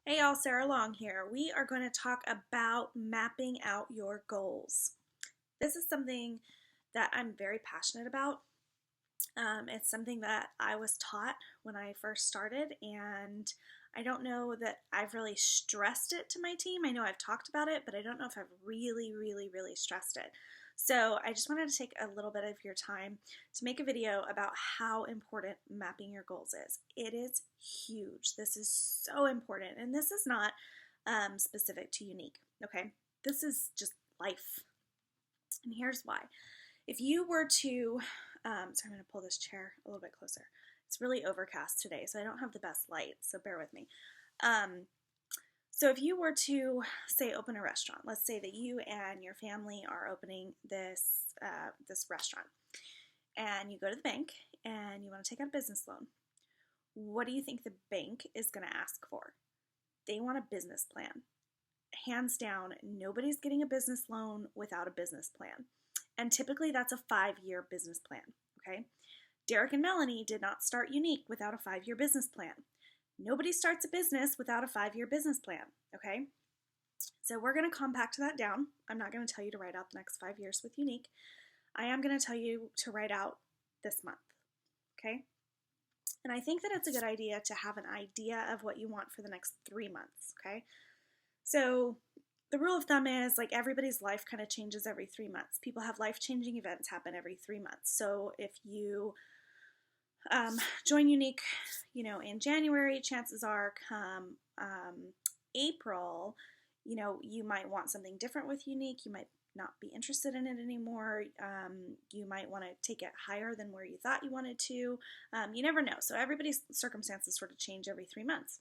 Hey y'all, Sarah Long here. We are going to talk about mapping out your goals. This is something that I'm very passionate about. It's something that I was taught when I first started, and I don't know that I've really stressed it to my team. I know I've talked about it, but I don't know if I've really stressed it. So I just wanted to take a little bit of your time to make a video about how important mapping your goals is. It is huge. This is so important, and this is not specific to Unique, okay? This is just life, and here's why. If you were to, so I'm going to pull this chair a little bit closer. It's really overcast today, so I don't have the best light, so bear with me. So if you were to, say, open a restaurant, let's say that you and your family are opening this restaurant, and you go to the bank and you want to take out a business loan. What do you think the bank is going to ask for? They want a business plan. Hands down, nobody's getting a business loan without a business plan. And typically that's a 5-year business plan, okay? Derek and Melanie did not start Unique without a 5-year business plan. Nobody starts a business without a 5-year business plan, okay? So we're going to compact that down. I'm not going to tell you to write out the next 5 years with Unique. I am going to tell you to write out this month, okay? And I think that it's a good idea to have an idea of what you want for the next 3 months, okay? So the rule of thumb is like everybody's life kind of changes every 3 months. People have life-changing events happen every 3 months. So if you join Unique, in January, chances are come April, you might want something different with Unique. You might not be interested in it anymore. You might want to take it higher than where you thought you wanted to. You never know. So everybody's circumstances sort of change every 3 months.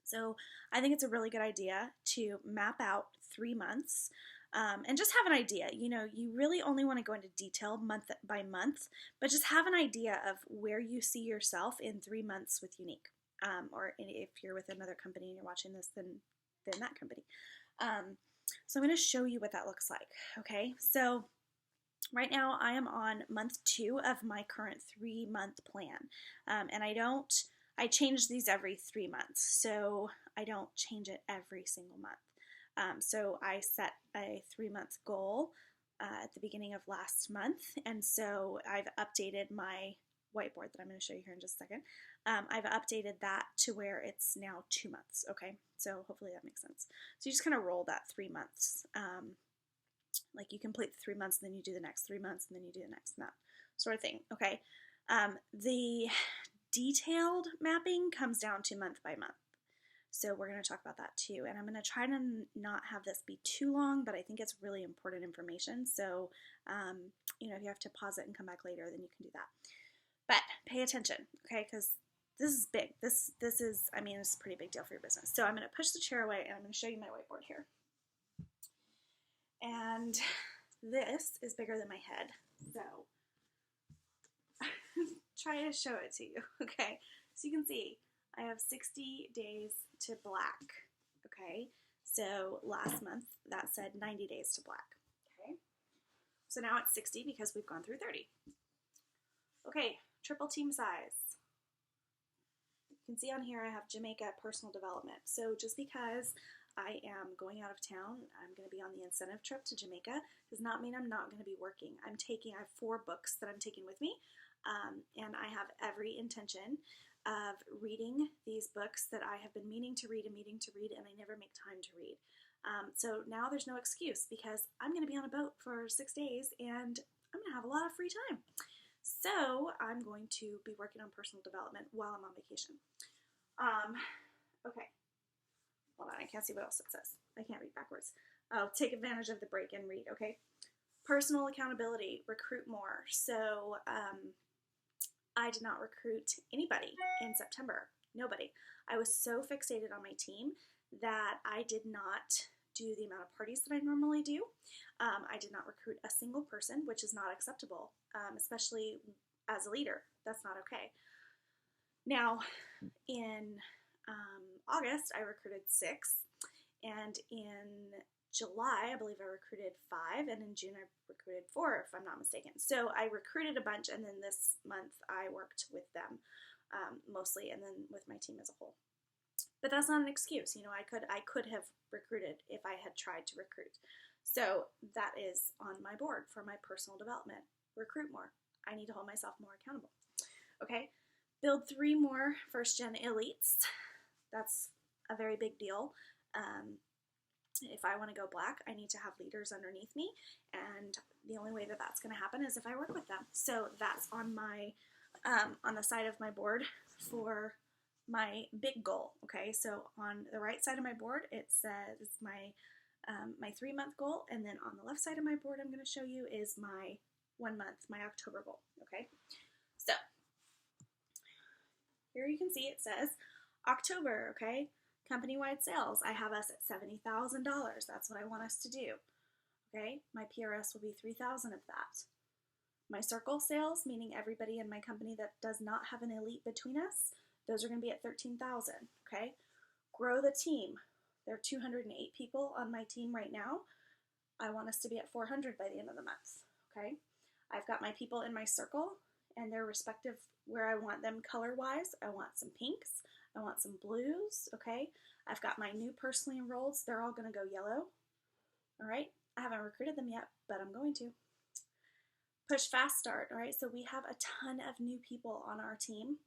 So I think it's a really good idea to map out 3 months and just have an idea. You really only want to go into detail month by month, but just have an idea of where you see yourself in 3 months with Unique. Or if you're with another company and you're watching this, then that company. So I'm going to show you what that looks like. Okay, so right now I am on month 2 of my current 3-month plan, and I change these every 3 months, so I don't change it every single month. So I set a 3-month goal at the beginning of last month, and so I've updated my whiteboard that I'm going to show you here in just a second. I've updated that to where it's now 2 months, okay? So hopefully that makes sense. So you just kind of roll that 3 months. Like you complete the 3 months, and then you do the next 3 months, and then you do the next month, sort of thing, okay? The detailed mapping comes down to month by month. So we're going to talk about that too. And I'm going to try to not have this be too long, but I think it's really important information. So, if you have to pause it and come back later, then you can do that. But pay attention, okay? Because this is big. This is a pretty big deal for your business. So I'm going to push the chair away, and I'm going to show you my whiteboard here. And this is bigger than my head. So try to show it to you, okay? So you can see I have 60 days to black, okay? So last month that said 90 days to black, okay? So now it's 60 because we've gone through 30. Okay, triple team size. You can see on here I have Jamaica personal development. So just because I am going out of town, I'm going to be on the incentive trip to Jamaica, does not mean I'm not going to be working. I have 4 books that I'm taking with me, and I have every intention of reading these books that I have been meaning to read, and I never make time to read. So now there's no excuse because I'm going to be on a boat for 6 days, and I'm going to have a lot of free time. So I'm going to be working on personal development while I'm on vacation. Okay. Hold on, I can't see what else it says. I can't read backwards. I'll take advantage of the break and read, okay? Personal accountability, recruit more. So I did not recruit anybody in September. Nobody. I was so fixated on my team that I did not do the amount of parties that I normally do. I did not recruit a single person, which is not acceptable, especially as a leader. That's not okay. Now, in August, I recruited 6, and in July, I believe I recruited 5, and in June, I recruited 4, if I'm not mistaken. So I recruited a bunch, and then this month, I worked with them mostly, and then with my team as a whole. But that's not an excuse. I could have recruited if I had tried to recruit. So that is on my board for my personal development. Recruit more. I need to hold myself more accountable. Okay, build 3 more first-gen elites. That's a very big deal. If I want to go black, I need to have leaders underneath me, and the only way that that's going to happen is if I work with them. So that's on my on the side of my board for my big goal. Okay, so on the right side of my board, it says my 3-month goal, and then on the left side of my board, I'm going to show you is my 1 month, my October goal. Okay, so here you can see it says October. Okay, company-wide sales. I have us at $70,000. That's what I want us to do. Okay, my PRS will be 3,000 of that. My circle sales, meaning everybody in my company that does not have an elite between us, those are going to be at 13,000. Okay, grow the team. There are 208 people on my team right now. I want us to be at 400 by the end of the month. Okay, I've got my people in my circle, and they're respective where I want them color-wise. I want some pinks. I want some blues. Okay, I've got my new personally enrolleds. They're all going to go yellow. All right, I haven't recruited them yet, but I'm going to. Push fast start. All right, so we have a ton of new people on our team.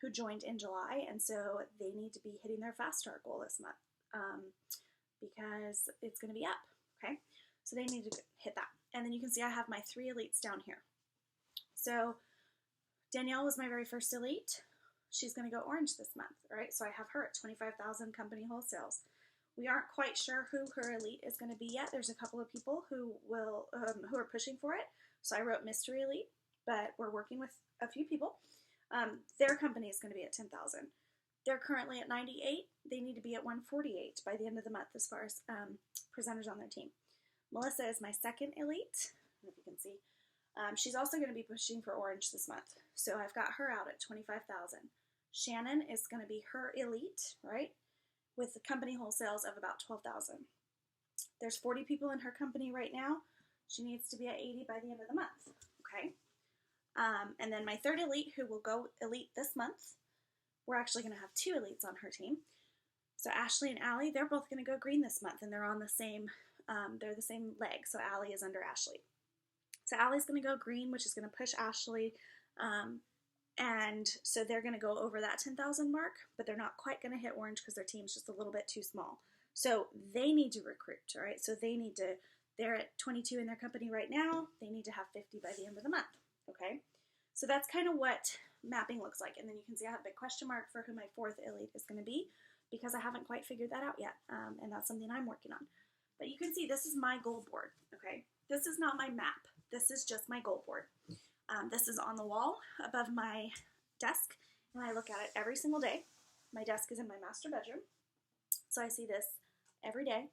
Who joined in July, and so they need to be hitting their fast start goal this month because it's going to be up. Okay, so they need to hit that. And then you can see I have my 3 elites down here. So Danielle was my very first elite. She's going to go orange this month. All right, so I have her at 25,000 company wholesales. We aren't quite sure who her elite is going to be yet. There's a couple of people who are pushing for it. So I wrote mystery elite, but we're working with a few people. Their company is going to be at 10,000. They're currently at 98. They need to be at 148 by the end of the month as far as presenters on their team. Melissa is my second elite, if you can see. She's also going to be pushing for orange this month. So I've got her out at 25,000. Shannon is going to be her elite, right, with the company wholesales of about 12,000. There's 40 people in her company right now. She needs to be at 80 by the end of the month, okay? And then my third elite, who will go elite this month, we're actually going to have 2 elites on her team. So Ashley and Allie, they're both going to go green this month, and they're on the same, they're the same leg. So Allie is under Ashley. So Allie's going to go green, which is going to push Ashley, and so they're going to go over that 10,000 mark, but they're not quite going to hit orange because their team's just a little bit too small. So they need to recruit, all right? So they need to, they're at 22 in their company right now. They need to have 50 by the end of the month, okay? So that's kind of what mapping looks like. And then you can see I have a big question mark for who my 4th elite is going to be because I haven't quite figured that out yet, and that's something I'm working on. But you can see this is my goal board, okay? This is not my map. This is just my goal board. This is on the wall above my desk, and I look at it every single day. My desk is in my master bedroom, so I see this every day.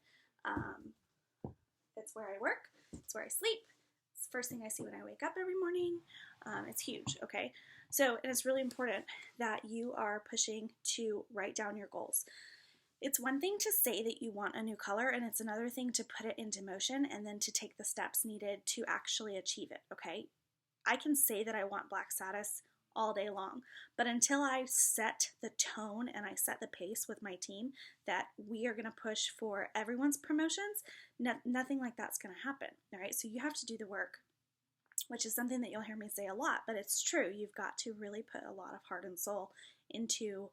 It's where I work. It's where I sleep. It's the first thing I see when I wake up every morning. It's huge, okay? So it's really important that you are pushing to write down your goals. It's one thing to say that you want a new color, and it's another thing to put it into motion and then to take the steps needed to actually achieve it, okay? I can say that I want black satis all day long, but until I set the tone and I set the pace with my team that we are going to push for everyone's promotions, nothing like that's going to happen, all right? So you have to do the work, which is something that you'll hear me say a lot, but it's true. You've got to really put a lot of heart and soul into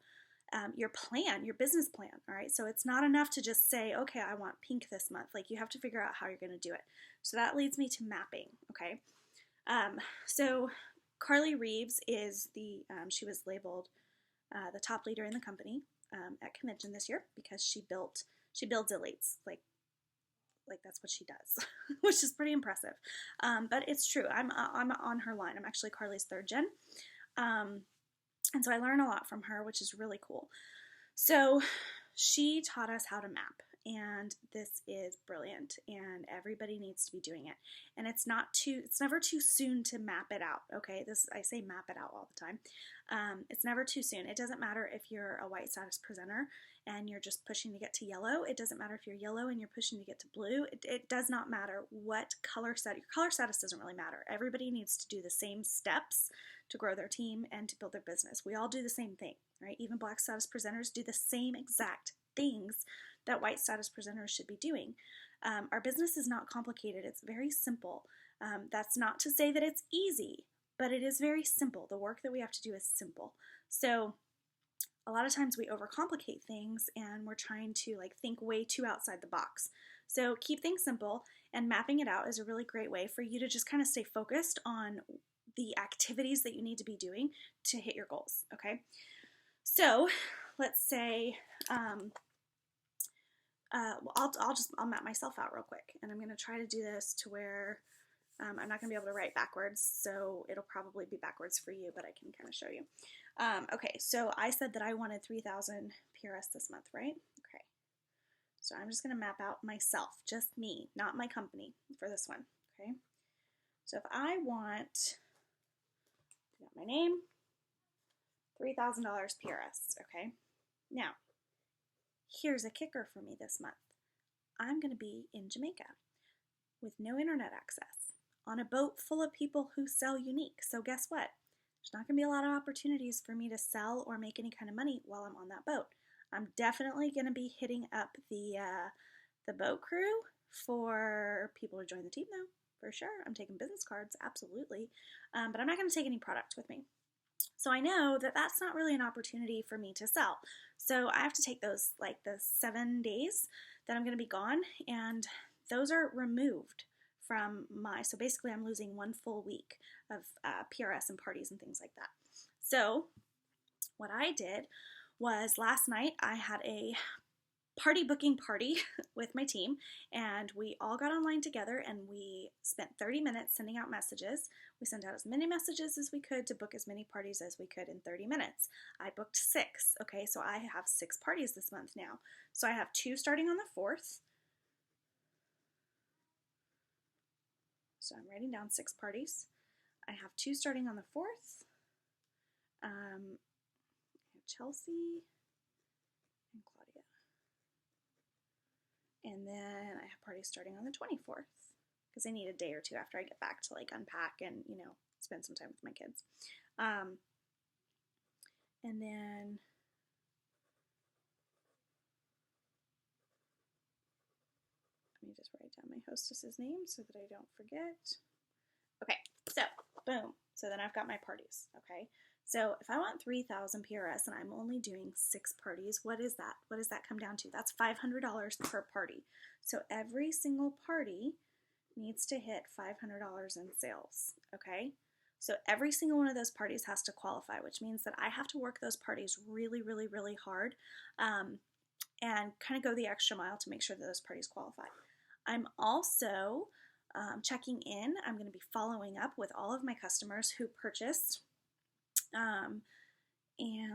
your plan, your business plan, all right? So it's not enough to just say, okay, I want pink this month. Like, you have to figure out how you're going to do it. So that leads me to mapping, okay? So Carly Reeves is she was labeled the top leader in the company at convention this year because she builds elites, like that's what she does, which is pretty impressive. But it's true. I'm on her line. I'm actually Carly's 3rd gen. And so I learn a lot from her, which is really cool. So she taught us how to map, and this is brilliant, and everybody needs to be doing it. And it's never too soon to map it out, okay? I say map it out all the time. It's never too soon. It doesn't matter if you're a white status presenter and you're just pushing to get to yellow. It doesn't matter if you're yellow and you're pushing to get to blue. It does not matter what color set. Your color status doesn't really matter. Everybody needs to do the same steps to grow their team and to build their business. We all do the same thing, right? Even Black status presenters do the same exact things that white status presenters should be doing. Our business is not complicated. It's very simple. That's not to say that it's easy, but it is very simple. The work that we have to do is simple. So a lot of times we overcomplicate things and we're trying to think way too outside the box. So keep things simple, and mapping it out is a really great way for you to just kind of stay focused on the activities that you need to be doing to hit your goals, okay? So let's say, I'll map myself out real quick, and I'm going to try to do this to where I'm not going to be able to write backwards, so it'll probably be backwards for you, but I can kind of show you. Okay, so I said that I wanted 3,000 PRS this month, right? Okay, so I'm just going to map out myself, just me, not my company for this one, okay? So if I want, got my name, $3,000 PRS, okay? Now, here's a kicker for me this month. I'm going to be in Jamaica with no internet access on a boat full of people who sell unique. So guess what? There's not going to be a lot of opportunities for me to sell or make any kind of money while I'm on that boat. I'm definitely going to be hitting up the boat crew for people to join the team though, for sure. I'm taking business cards, absolutely. But I'm not going to take any product with me. So I know that that's not really an opportunity for me to sell. So I have to take those, the 7 days that I'm going to be gone, and those are removed from so basically I'm losing 1 full week of PRS and parties and things like that. So what I did was last night I had a party booking party with my team, and we all got online together and we spent 30 minutes sending out messages. We sent out as many messages as we could to book as many parties as we could in 30 minutes. I booked 6, okay, so I have 6 parties this month now. So I have 2 starting on the 4th. So I'm writing down 6 parties. I have 2 starting on the 4th. I have Chelsea and Claudia. And then I have parties starting on the 24th because I need a day or 2 after I get back to unpack and, spend some time with my kids. And then let me just write down my hostess's name so that I don't forget. Okay, so boom. So then I've got my parties, okay? So if I want 3,000 PRS and I'm only doing 6 parties, what is that? What does that come down to? That's $500 per party. So every single party needs to hit $500 in sales, okay? So every single one of those parties has to qualify, which means that I have to work those parties really, really, really hard and kind of go the extra mile to make sure that those parties qualify. I'm also checking in. I'm going to be following up with all of my customers who purchased. And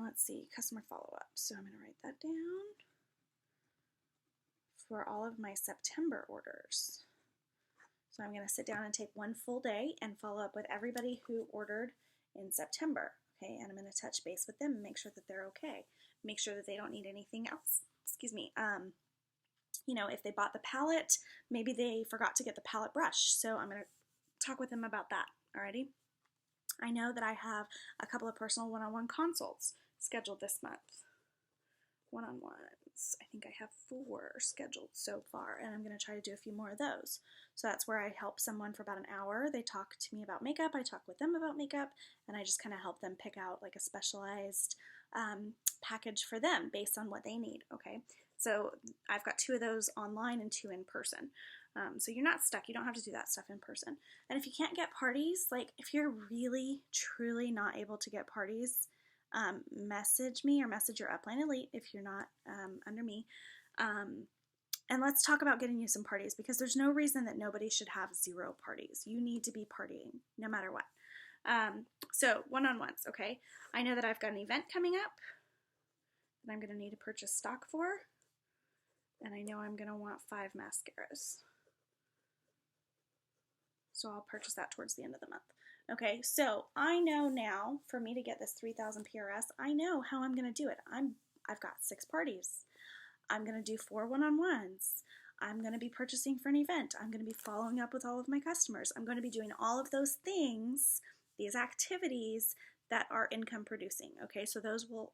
let's see, customer follow-up. So I'm going to write that down for all of my September orders. So I'm going to sit down and take 1 full day and follow up with everybody who ordered in September. Okay, and I'm going to touch base with them and make sure that they're okay. Make sure that they don't need anything else. Excuse me. If they bought the palette, maybe they forgot to get the palette brush. So I'm going to talk with them about that. Alrighty. I know that I have a couple of personal one-on-one consults scheduled this month. One-on-ones. I think I have 4 scheduled so far, and I'm going to try to do a few more of those. So that's where I help someone for about an hour. They talk to me about makeup, I talk with them about makeup, and I just kind of help them pick out a specialized package for them based on what they need, okay? So I've got 2 of those online and 2 in person. So you're not stuck. You don't have to do that stuff in person. And if you can't get parties, if you're really, truly not able to get parties, message me or message your Upline Elite if you're not under me. And let's talk about getting you some parties, because there's no reason that nobody should have 0 parties. You need to be partying no matter what. So one-on-ones, okay? I know that I've got an event coming up that I'm going to need to purchase stock for. And I know I'm going to want 5 mascaras. So I'll purchase that towards the end of the month. Okay, so I know now, for me to get this 3,000 PRS, I know how I'm going to do it. I've got 6 parties. I'm going to do 4 one-on-ones. I'm going to be purchasing for an event. I'm going to be following up with all of my customers. I'm going to be doing all of those things these activities that are income producing. Okay, so those will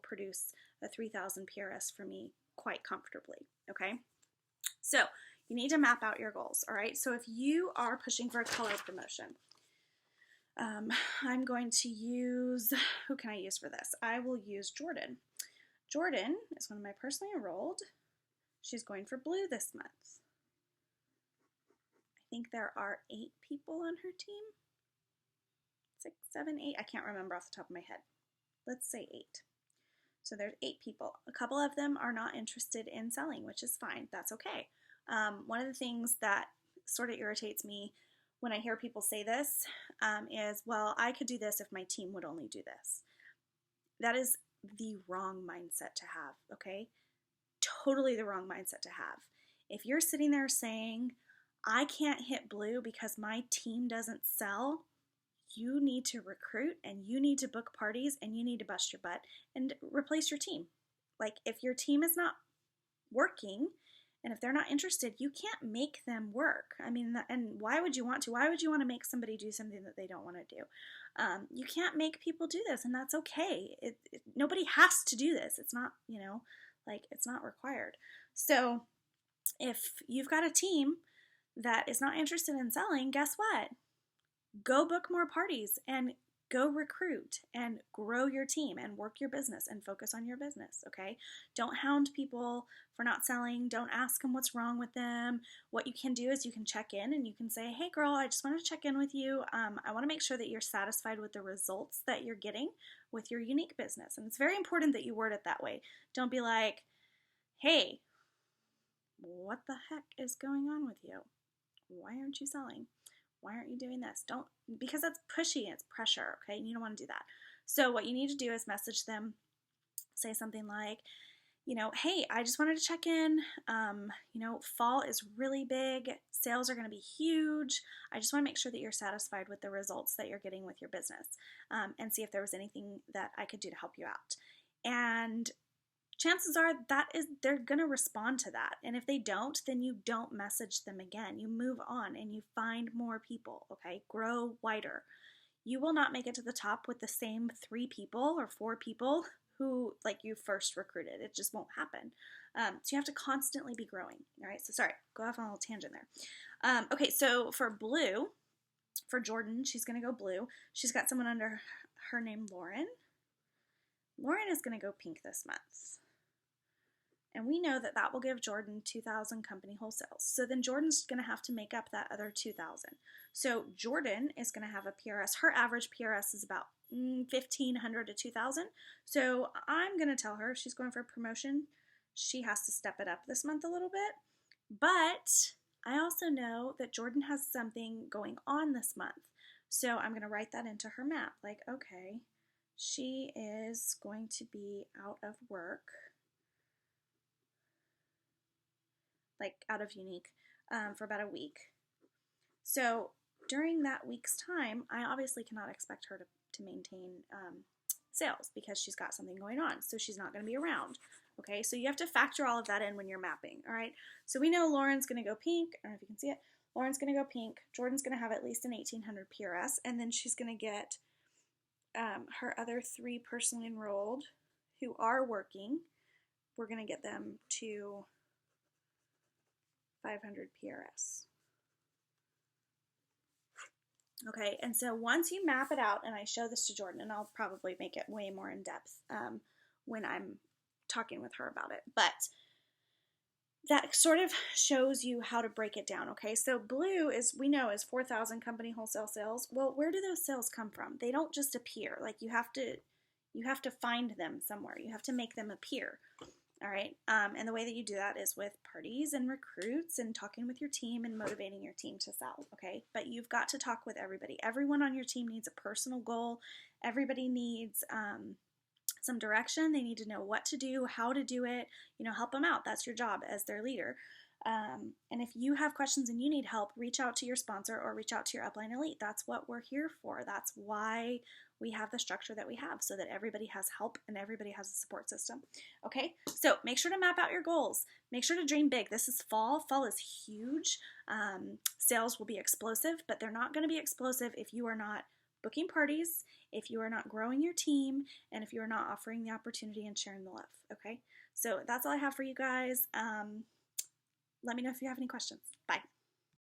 produce a 3,000 PRS for me quite comfortably. Okay, so you need to map out your goals. All right, so if you are pushing for a color promotion, I'm going to use, who can I use for this? I will use Jordan. Jordan is one of my personally enrolled. She's going for blue this month. I think there are 8 people on her team. 6, 7, 8. I can't remember off the top of my head. Let's say 8. So there's 8 people. A couple of them are not interested in selling, which is fine. That's okay. One of the things that sort of irritates me when I hear people say this is, well, I could do this if my team would only do this. That is the wrong mindset to have, okay? Totally the wrong mindset to have. If you're sitting there saying, I can't hit blue because my team doesn't sell, you need to recruit and you need to book parties and you need to bust your butt and replace your team. Like, if your team is not working and if they're not interested, you can't make them work. I mean, and why would you want to? Why would you want to make somebody do something that they don't want to do? You can't make people do this, and that's okay. Nobody has to do this. It's not, it's not required. So if you've got a team that is not interested in selling, guess what? Go book more parties and go recruit and grow your team and work your business and focus on your business, okay? Don't hound people for not selling. Don't ask them what's wrong with them. What you can do is you can check in and you can say, hey girl, I just wanted to check in with you. I want to make sure that you're satisfied with the results that you're getting with your unique business. And it's very important that you word it that way. Don't be like, hey, what the heck is going on with you? Why aren't you selling? Why aren't you doing this? Because that's pushy and it's pressure, okay? And you don't want to do that. So what you need to do is message them, say something like, hey, I just wanted to check in. Fall is really big. Sales are going to be huge. I just want to make sure that you're satisfied with the results that you're getting with your business, and see if there was anything that I could do to help you out. And chances are they're going to respond to that. And if they don't, then you don't message them again. You move on and you find more people, okay? Grow wider. You will not make it to the top with the same 3 people or 4 people who you first recruited. It just won't happen. So you have to constantly be growing, all right? So sorry, go off on a little tangent there. Okay, so for blue, for Jordan, she's going to go blue. She's got someone under her named Lauren. Lauren is going to go pink this month. And we know that that will give Jordan 2,000 company wholesales. So then Jordan's going to have to make up that other 2,000. So Jordan is going to have a PRS. Her average PRS is about 1,500 to 2,000. So I'm going to tell her she's going for a promotion. She has to step it up this month a little bit. But I also know that Jordan has something going on this month. So I'm going to write that into her map. Like, okay, she is going to be out of work, out of Unique, for about a week. So during that week's time, I obviously cannot expect her to maintain sales because she's got something going on. So she's not going to be around. Okay, so you have to factor all of that in when you're mapping. All right, so we know Lauren's going to go pink. I don't know if you can see it. Lauren's going to go pink. Jordan's going to have at least an 1,800 PRS, and then she's going to get her other 3 personally enrolled who are working. We're going to get them to 500 PRS. Okay, and so once you map it out, and I show this to Jordan, and I'll probably make it way more in depth when I'm talking with her about it, but that sort of shows you how to break it down, okay? So blue we know is 4,000 company wholesale sales. Well, where do those sales come from? They don't just appear. You have to find them somewhere. You have to make them appear. All right, and the way that you do that is with parties and recruits and talking with your team and motivating your team to sell, okay? But you've got to talk with everybody. Everyone on your team needs a personal goal. Everybody needs some direction. They need to know what to do, how to do it, help them out. That's your job as their leader. And if you have questions and you need help, reach out to your sponsor or reach out to your upline elite. That's what we're here for. That's why we have the structure that we have, so that everybody has help and everybody has a support system. Okay, so make sure to map out your goals. Make sure to dream big. This is fall. Fall is huge. Sales will be explosive, but they're not going to be explosive if you are not booking parties, if you are not growing your team, and if you are not offering the opportunity and sharing the love. Okay, so that's all I have for you guys. Let me know if you have any questions. Bye.